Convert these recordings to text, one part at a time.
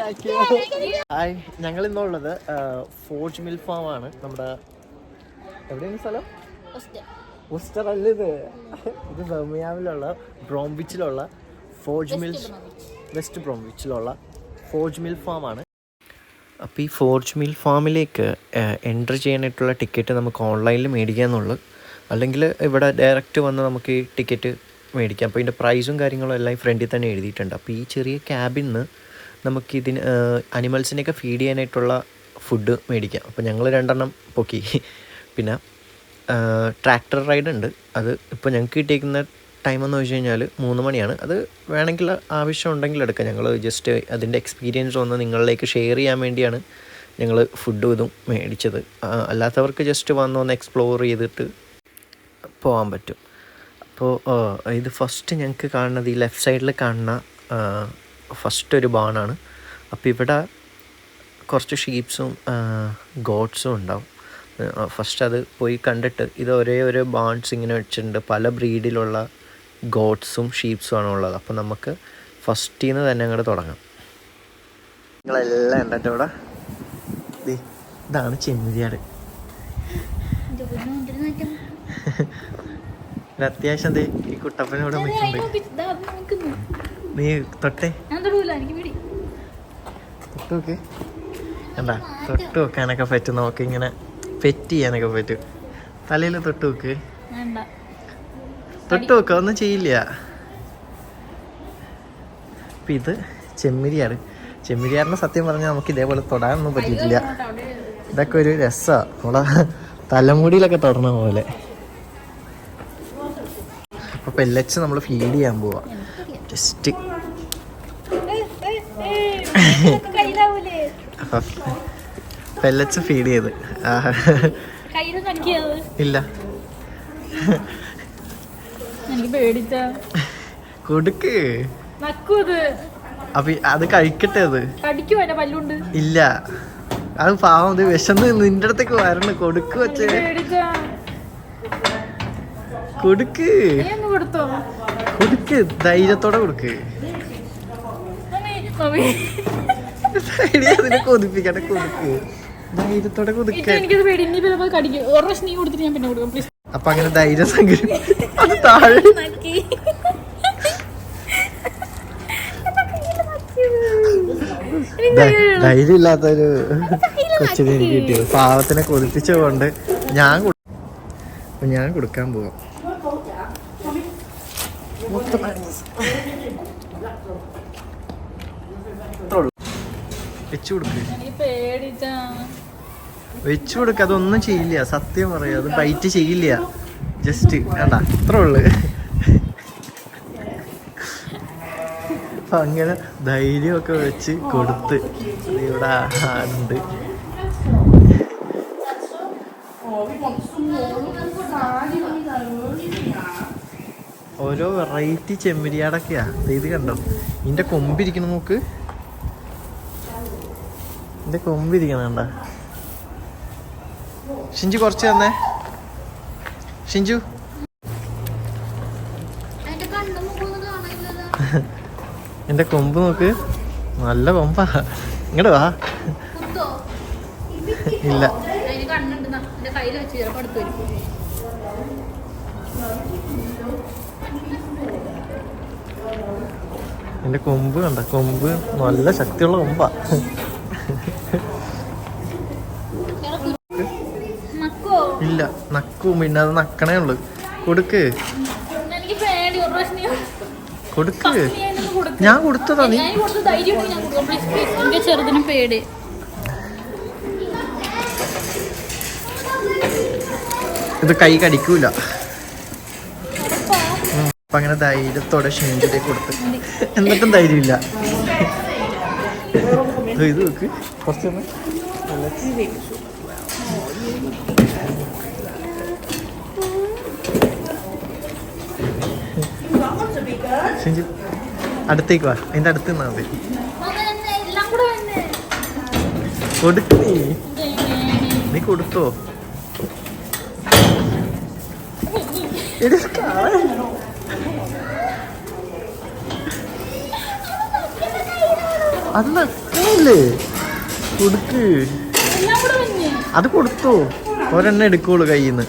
Hi, ഞങ്ങൾ ഇന്നുള്ളത് forge mill farm ആണ്. നമ്മുടെ എവിടെയാണ് സ്ഥലം? ഉസ്റ്റർ അല്ല, ഇത് ബർമിയാമിലുള്ള ബ്രോംവിച്ചിലുള്ള ഫോർജ് മിൽ, വെസ്റ്റ് ബ്രോംവിച്ചിലുള്ള ഫോർജ് മിൽ ഫാം ആണ്. അപ്പോൾ ഈ ഫോർജ് മിൽ ഫാമിലേക്ക് എൻട്രി ചെയ്യാനായിട്ടുള്ള ടിക്കറ്റ് നമുക്ക് ഓൺലൈനിൽ മേടിക്കാമെന്നുള്ളൂ, അല്ലെങ്കിൽ ഇവിടെ ഡയറക്റ്റ് വന്ന് നമുക്ക് ഈ ടിക്കറ്റ് മേടിക്കാം. അപ്പോൾ ഇതിൻ്റെ പ്രൈസും കാര്യങ്ങളും എല്ലാം ഫ്രണ്ടിൽ തന്നെ എഴുതിയിട്ടുണ്ട്. അപ്പോൾ ഈ ചെറിയ ക്യാബിൽ നിന്ന് നമുക്കിതിന് അനിമൽസിനെയൊക്കെ ഫീഡ് ചെയ്യാനായിട്ടുള്ള ഫുഡ് മേടിക്കാം. അപ്പോൾ ഞങ്ങൾ 2 പൊക്കി. പിന്നെ ട്രാക്ടർ റൈഡ് ഉണ്ട്. അത് ഇപ്പോൾ ഞങ്ങൾക്ക് കിട്ടിയിരിക്കുന്ന ടൈം എന്ന് വെച്ച് കഴിഞ്ഞാൽ 3 മണിയാണ്. അത് വേണമെങ്കിൽ ആവശ്യം ഉണ്ടെങ്കിൽ എടുക്കാം. ഞങ്ങൾ ജസ്റ്റ് അതിൻ്റെ എക്സ്പീരിയൻസ് ഒന്ന് നിങ്ങളിലേക്ക് ഷെയർ ചെയ്യാൻ വേണ്ടിയാണ് ഞങ്ങൾ ഫുഡും ഇതും മേടിച്ചത്. അല്ലാത്തവർക്ക് ജസ്റ്റ് വന്നൊന്ന് എക്സ്പ്ലോർ ചെയ്തിട്ട് പോകാൻ പറ്റും. അപ്പോൾ ഇത് ഫസ്റ്റ് ഞങ്ങൾക്ക് കാണുന്നത് ഈ ലെഫ്റ്റ് സൈഡിൽ കാണുന്ന ഫസ്റ്റ് ഒരു ബാണാണ്. അപ്പോൾ ഇവിടെ കുറച്ച് ഷീപ്സും ഗോഡ്സും ഉണ്ടാവും. ഫസ്റ്റ് അത് പോയി കണ്ടിട്ട്, ഇത് ഒരേ ഒരു ബാൺസ് ഇങ്ങനെ വെച്ചിട്ടുണ്ട്. പല ബ്രീഡിലുള്ള ഗോഡ്സും ഷീപ്സും ആണ് ഉള്ളത്. അപ്പോൾ നമുക്ക് ഫസ്റ്റിൽ നിന്ന് തന്നെ അങ്ങോട്ട് തുടങ്ങാം. നിങ്ങളെല്ലാം ഉണ്ടോ ഇവിടെ? ഇതാണ് ചെമ്മരിയാട്. അത്യാവശ്യം ഈ കുട്ടപ്പനോട് നിൽക്കുന്നുണ്ട്. നീ തൊട്ടേ തൊട്ട് എന്താ തൊട്ട് വെക്കാനൊക്കെ പറ്റും. നമുക്ക് ഇങ്ങനെ പെറ്റ് ചെയ്യാനൊക്കെ പറ്റും. തലയിൽ തൊട്ട് വെക്ക്, തൊട്ട് വെക്ക, ഒന്നും ചെയ്യില്ല. അപ്പം ഇത് ചെമ്മരിയാട്. ചെമ്മരിയാടിനെ സത്യം പറഞ്ഞാൽ നമുക്ക് ഇതേപോലെ തൊടാനൊന്നും പറ്റിയിട്ടില്ല. ഇതൊക്കെ ഒരു രസമാണ്, നമ്മളെ തലമുടിയിലൊക്കെ തൊടണ പോലെ. അപ്പോൾ പെല്ലറ്റ്സ് നമ്മൾ ഫീഡ് ചെയ്യാൻ പോവാ. ജസ്റ്റ് പെല്ലറ്റ്സ് ഫീഡ് ചെയ്ത് ഇല്ല കൊടുക്ക്. അപ്പൊ അത് കഴിക്കട്ടെ. അത് ഇല്ല, അത് പാവം, അത് വിശന്ന് നിന്റെ അടുത്തേക്ക് വരണം. കൊടുക്ക് വെച്ചേ, കൊടുക്ക് കൊടുക്ക്, ധൈര്യത്തോടെ കൊടുക്ക്. അതിനെ കൊതിപ്പിക്കട്ടെ, കൊടുക്ക്, ധൈര്യത്തോടെ കൊടുക്ക. അപ്പൊ അങ്ങനെ ധൈര്യം സംഘം അത് താഴെ. ധൈര്യം ഇല്ലാത്തൊരു കൊച്ചിനെ എനിക്ക് കിട്ടിയത്. പാവത്തിനെ കൊതിപ്പിച്ചുകൊണ്ട് ഞാൻ കൊടുക്കാൻ പോവാം. വെച്ചു കൊടുക്ക, അതൊന്നും ചെയ്യില്ല. സത്യം പറയാം, അത് ബൈറ്റ് ചെയ്യില്ല. ജസ്റ്റ് വേണ്ട, അത്രേ ഉള്ളു. അപ്പൊ അങ്ങനെ ധൈര്യമൊക്കെ വെച്ച് കൊടുത്ത് ഇവിടെ ആടുണ്ട്. ഓരോ വെറൈറ്റി ചെമ്മരിയാടൊക്കെയാ. ഇത് കണ്ടോ, ഇതിന്റെ കൊമ്പിരിക്കണം. നോക്ക്, ഇതിന്റെ കൊമ്പിരിക്കണം. കണ്ട ഷിഞ്ചു, കുറച്ച് തന്നെ. ഷിഞ്ചു, എന്റെ കൊമ്പ് നോക്ക്, നല്ല കൊമ്പാ. ഇങ്ങോട്ട് വാ. ഇല്ല, എന്റെ കൊമ്പ് കണ്ട, കൊമ്പ് നല്ല ശക്തിയുള്ള കൊമ്പാ. ഇല്ല, നക്കും. പിന്നെ അത് നക്കണേ ഉള്ളു. കൊടുക്ക്, കൊടുക്ക്. ഞാൻ കൊടുത്തതാ. നീ ചെറുതിനും പേടി. ഇത് കൈ കടിക്കൂല. അപ്പൊ അങ്ങനെ ധൈര്യത്തോടെ ഷിഞ്ചിനെ കൊടുത്ത്, എന്നിട്ടും ധൈര്യമില്ല. ഇത് നോക്ക്, കുറച്ചൊന്ന് ഷിഞ്ചു അടുത്തേക്ക് വാ. അതിന്റെ അടുത്ത് നിന്നാ മതി. കൊടുക്ക്. നീ കൊടുത്തോ? അന്ന് കൊടുക്കാനില്ലേ? കൊടുക്ക്. അത് കൊടുത്തു. ഒരെണ്ണം എടുക്കുള്ളൂ കയ്യിൽ നിന്ന്.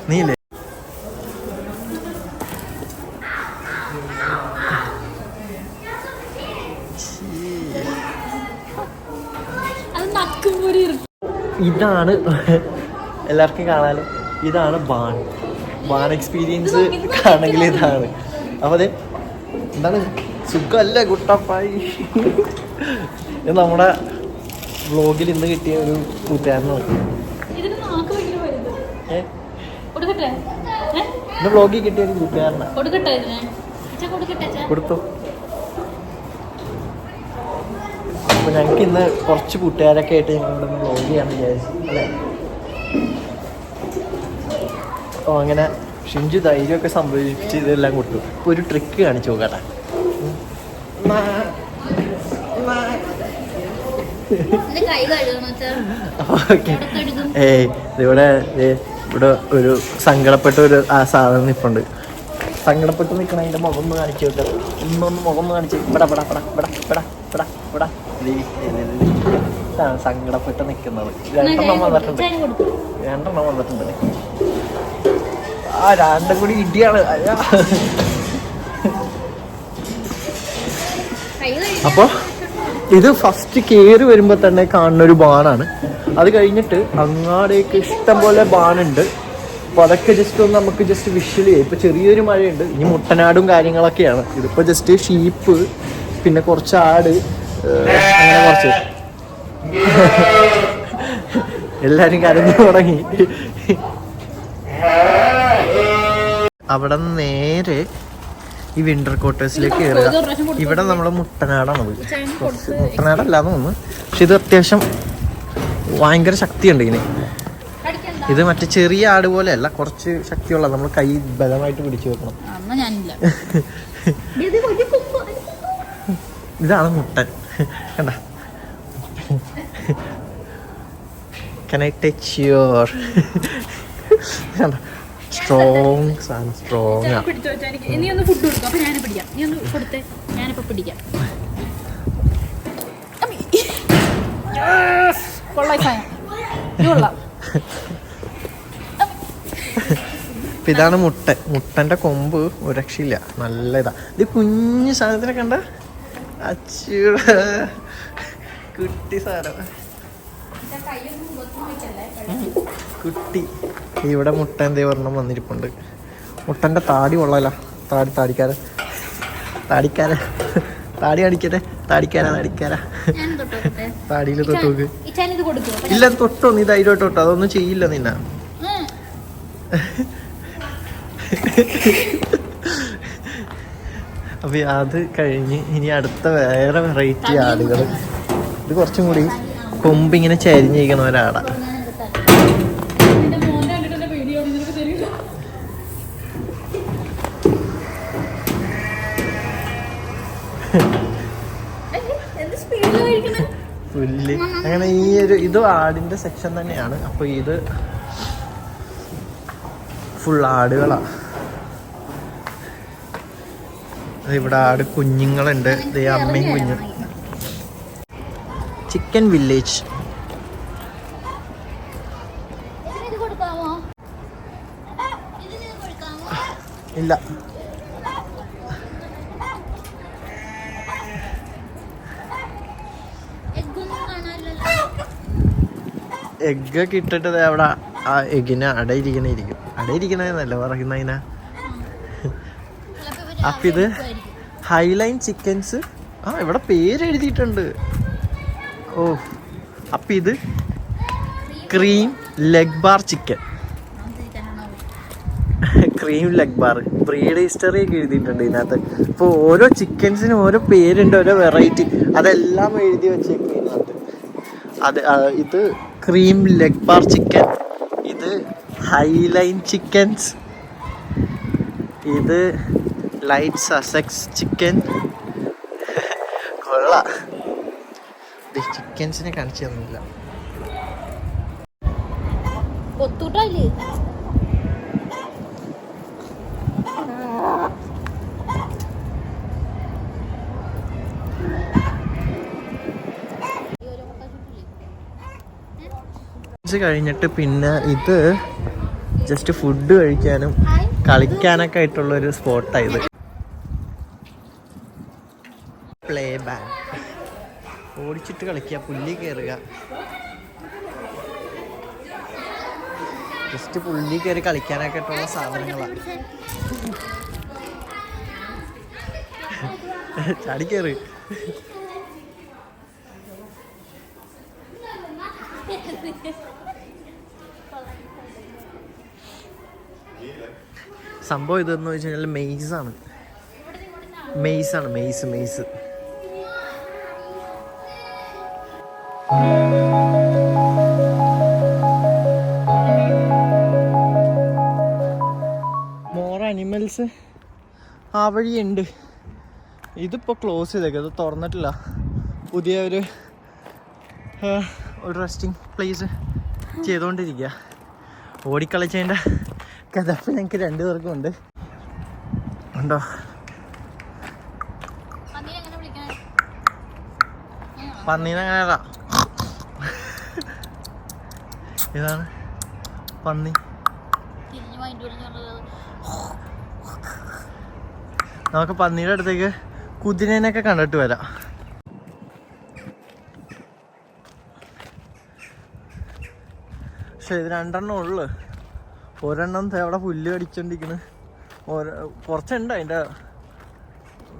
നീല്ലേ ഇതാണ് എല്ലാവർക്കും കാണാലോ. ഇതാണ് ബാൺ എക്സ്പീരിയൻസ് ആണെങ്കിൽ ഇതാണ്. അപ്പോൾ അതെ എന്താണ് സുഖമല്ലേ കുട്ടപ്പായി? ഇത് നമ്മുടെ വ്ളോഗിൽ ഇന്ന് കിട്ടിയ ഒരു കൂട്ടുകാരനാണ്. ഇന്ന് വ്ളോഗിൽ കിട്ടിയ ഒരു കൂട്ടുകാരനാണ്. കൊടുത്തു. അപ്പോൾ ഞങ്ങൾക്ക് ഇന്ന് കുറച്ച് കൂട്ടുകാരൊക്കെ ആയിട്ട് ഞങ്ങൾ ഇവിടെ വ്ളോഗ് ചെയ്യാമെന്ന് വിചാരിച്ചു അല്ലേ? അപ്പോൾ അങ്ങനെ ഷിഞ്ചു ധൈര്യമൊക്കെ സംഭവിച്ച് ഇതെല്ലാം കൊടുത്തു. ഇപ്പോൾ ഒരു ട്രിക്ക് കാണിച്ചു നോക്കട്ടെ. ഓക്കെ. ഇവിടെ ഒരു സങ്കടപ്പെട്ട ഒരു ആ സാധനം നിൽപ്പുണ്ട്. സങ്കടപ്പെട്ട് നിൽക്കണ അതിൻ്റെ മുഖം ഒന്ന് കാണിച്ചു നോക്കാം. ഇന്നൊന്ന് മുഖം ഒന്ന് കാണിച്ച് സങ്കടപ്പെട്ട് നിൽക്കുന്നത്. രണ്ടെണ്ണം വന്നിട്ടുണ്ട്. ആ രണ്ടും കൂടി ഇടിയാണ്. അപ്പോൾ ഇത് ഫസ്റ്റ് കയറി വരുമ്പോൾ തന്നെ കാണുന്ന ഒരു ബാണാണ്. അത് കഴിഞ്ഞിട്ട് അങ്ങാടേക്ക് ഇഷ്ടം പോലെ ബാണുണ്ട്. അപ്പോൾ അതൊക്കെ ജസ്റ്റ് ഒന്ന് നമുക്ക് ജസ്റ്റ് വിഷ്വൽ ചെയ്യാം. ഇപ്പോൾ ചെറിയൊരു മഴയുണ്ട്. ഇനി മുട്ടനാടും കാര്യങ്ങളൊക്കെയാണ്. ഇതിപ്പോൾ ജസ്റ്റ് ഷീപ്പ്, പിന്നെ കുറച്ച് ആട്, അങ്ങനെ കുറച്ച് എല്ലാവരും കരഞ്ഞു തുടങ്ങി. അവിടെ നേരെ ഈ വിന്റർ ക്വാർട്ടേഴ്സിലേക്ക് കയറുക. ഇവിടെ നമ്മൾ മുട്ടനാടാണ്. മുട്ടനാടല്ലാന്ന് തോന്നുന്നു. പക്ഷെ ഇത് അത്യാവശ്യം ഭയങ്കര ശക്തിയുണ്ട് ഇതിന്. ഇത് മറ്റേ ചെറിയ ആട് പോലെയല്ല, കുറച്ച് ശക്തിയുള്ള. നമ്മൾ കൈ ബലമായിട്ട് പിടിച്ചു വെക്കണം. ഇതാണ് മുട്ടൻ. കണ്ട, can I touch your strong strong. ഇതാണ് മുട്ടന്റെ കൊമ്പ്. ഒരു രക്ഷയില്ല, നല്ല ഇതാ. ഇത് കുഞ്ഞു സാധനത്തിനെ കണ്ട അച്ചൂട കുട്ടി സാധനം. കുട്ടി ഇവിടെ മുട്ട എന്തേ ഒരെണ്ണം വന്നിരിപ്പുണ്ട്. മുട്ടന്റെ താടി കൊള്ളാല. താടിക്കാരൻ താടി അടിക്കട്ടെ. താടിക്കാരാ താടിയിൽ തൊട്ടോക്ക്. ഇല്ല തൊട്ടോ, നീ ധൈര്യമായിട്ട് തൊട്ടോ. അതൊന്നും ചെയ്യില്ല നിന്ന. അപ്പൊ അത് കഴിഞ്ഞ് ഇനി അടുത്ത വേറെ വെറൈറ്റി ആടുകൾ. ഇത് കുറച്ചും കൂടി കൊമ്പിങ്ങനെ ചരിഞ്ഞിരിക്കണ ഒരാടാ. പുല്ല് അങ്ങനെ ഈ ഒരു ഇത് ആടിന്റെ സെക്ഷൻ തന്നെയാണ്. അപ്പൊ ഇത് ഫുൾ ആടുകളാ. ഇവിടെ ആട് കുഞ്ഞുങ്ങളുണ്ട്. അമ്മയും കുഞ്ഞും. Chicken village. ഇല്ല, എഗ്ഗൊക്കെ ഇട്ടിട്ട് അവിടെ ആ എഗ്ഗിനെ അടയിരിക്കണേന്നല്ല പറയുന്നതിനാ. അപ്പൊ ഇത് ഹൈലൈൻ ചിക്കൻസ്. ഇവിടെ പേര് എഴുതിയിട്ടുണ്ട്. ഓ, അപ്പൊ ഇത് cream leg bar chicken. Cream leg bar breed history ഒക്കെ എഴുതിയിട്ടുണ്ട് ഇതിനകത്ത്. ഇപ്പോൾ ഓരോ ചിക്കൻസിനും ഓരോ പേരുണ്ട്, ഓരോ വെറൈറ്റി. അതെല്ലാം എഴുതി വെച്ചേക്കും ഇതിനകത്ത്. ഇത് ക്രീം ലെഗ് ബാർ ചിക്കൻ, ഇത് ഹൈലൈൻ ചിക്കൻസ്, ഇത് ലൈറ്റ് സസെക്സ് ചിക്കൻ. കൊള്ളാം. ചിക്കൻസിനെ കാണിച്ചു തന്നില്ല. എക്സ്പീരിയൻസ് കഴിഞ്ഞിട്ട് പിന്നെ ഇത് ജസ്റ്റ് ഫുഡ് കഴിക്കാനും കളിക്കാനൊക്കെ ആയിട്ടുള്ളൊരു സ്പോട്ടാണ് ഇത്. പ്ലേ ബാക്ക് ഓടിച്ചിട്ട് കളിക്കുക, പുല്ലി കയറുക. ജസ്റ്റ് പുല്ലി കയറി കളിക്കാനൊക്കെ ആയിട്ടുള്ള സാധനങ്ങളാണ്. ചാടി കയറി. സംഭവം ഇതെന്ന് വെച്ച് കഴിഞ്ഞാൽ മെയ്സാണ്. മെയ്സ് മോർ അനിമൽസ് ആ വഴിയുണ്ട്. ഇതിപ്പോൾ ക്ലോസ് ചെയ്തേക്കും, ഇത് തുറന്നിട്ടില്ല. പുതിയ ഒരു റെസ്റ്റിംഗ് പ്ലേസ് ചെയ്തുകൊണ്ടിരിക്കുക. ഓടിക്കളിച്ചതിൻ്റെ കഥപ്പ് ഞങ്ങൾക്ക് 2 പേർക്കും ഉണ്ട്. ഉണ്ടോ? പന്നീനങ്ങനെയല്ല, ഇതാണ് പന്നി. നമുക്ക് പന്നീരുടെ അടുത്തേക്ക് കുതിരേനൊക്കെ കണ്ടിട്ട് വരാം. പക്ഷെ ഇത് 2 ഉള്ളു. ഒരെണ്ണം അവിടെ പുല്ല് കടിച്ചോണ്ടിരിക്കണ്. കുറച്ചുണ്ട് അതിൻ്റെ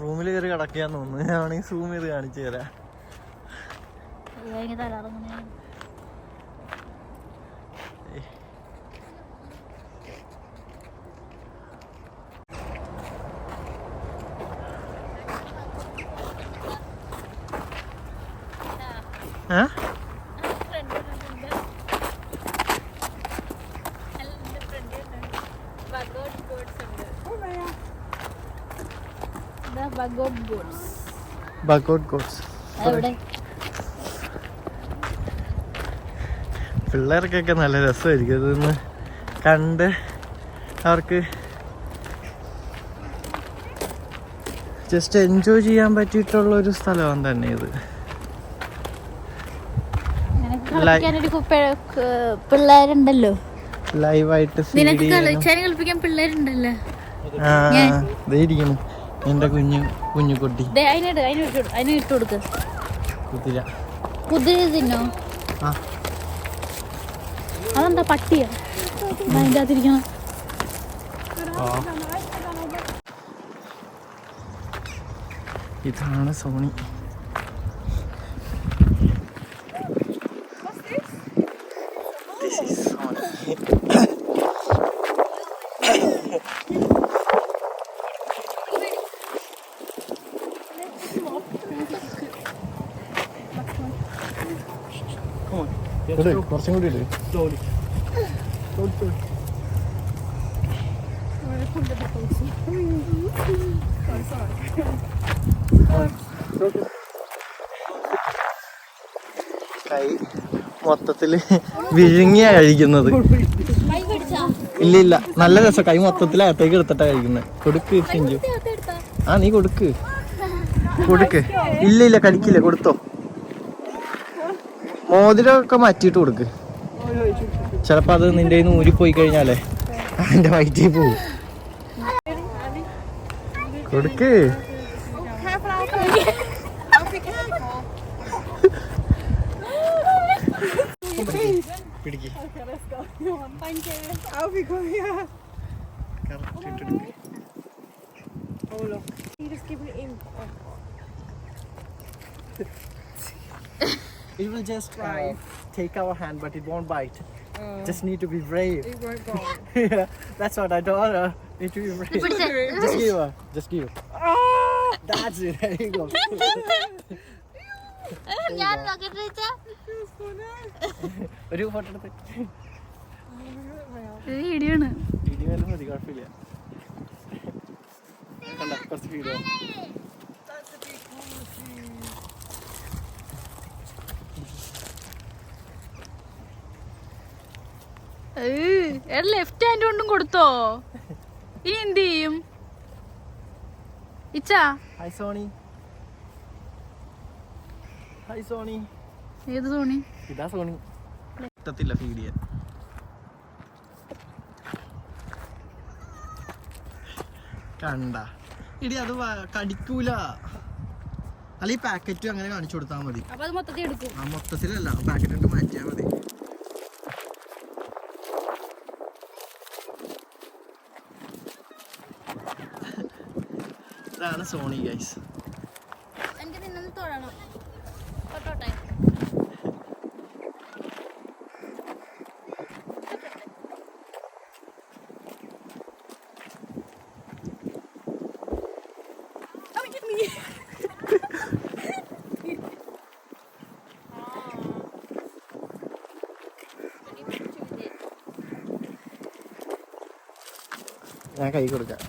റൂമിൽ കയറി കിടക്കുകയെന്ന് തോന്നുന്നു. ഞാനാണെങ്കിൽ സൂം ചെയ്ത് കാണിച്ചു തരാം. പിള്ളേർക്കൊക്കെ നല്ല രസമായിരിക്കും ഇതൊന്ന് കണ്ട്. അവർക്ക് ജസ്റ്റ് എൻജോയ് ചെയ്യാൻ പറ്റിയിട്ടുള്ള ഒരു സ്ഥലമാണ് തന്നെ ഇത്. പിള്ളേരുണ്ടല്ലോ ലൈവായിട്ട് കളിപ്പിക്കാൻ പിള്ളേരുണ്ടല്ലോ. ഇരിക്കുന്നു എന്റെ കുഞ്ഞു കുട്ടി. അതിന് ഇട്ട് കൊടുക്ക. കുതിര തിന്നോ? അതെന്താ പട്ടിയാ അതിൻ്റെ അകത്തിരിക്കണം? ഇതാണ് സോണി. കുറച്ചും കൂടി ഇട്. കൈ മൊത്തത്തില് വിഴുങ്ങിയാ കഴിക്കുന്നത്. ഇല്ല നല്ല രസം. കൈ മൊത്തത്തിൽ അകത്തേക്ക് എടുത്തിട്ടാ കഴിക്കുന്നത്. കൊടുക്ക് സെഞ്ചു. നീ കൊടുക്ക്. ഇല്ല കഴിക്കില്ല. കൊടുത്തോ. മോതിരമൊക്കെ മാറ്റിയിട്ട് കൊടുക്ക്. ചിലപ്പോ അത് നിന്റെ കയ്യിൽ നിന്ന് ഊരിപ്പോയി കഴിഞ്ഞാലേ അതിന്റെ വയറ്റിൽ പോവും. കൊടുക്ക്. പിടിക്ക്. It will just take our hand, but it won't bite. Just need to be brave. It won't bite. Yeah, that's what I told her. Need to be brave. Just give her. That's it. There you go. ഒരു photo എടുത്ത് video മതി, കുഴപ്പമില്ല. കുറച്ച് video. Left hand കൊണ്ടും കൊടുത്തോ? ഇനി എന്ത് ചെയ്യും? ഇച്ചാ ഹായ് സോണി. ഹായ് സോണി. ഏത് സോണി? ഇതാ സോണി. പറ്റത്തില്ല ഫീഡ് ചെയ്യാൻ. കണ്ട ഇടി അത് കടിക്കൂല. അല്ല ഈ പാക്കറ്റും അങ്ങനെ കാണിച്ചു കൊടുത്താൽ മതി. ആ മൊത്തത്തിലല്ല, പാക്കറ്റ് ഇട്ട് മാറ്റിയാൽ മതി. ഇതാണ് സോണി ഗൈസ്. ഞാൻ കൈ കൊടുക്കാം.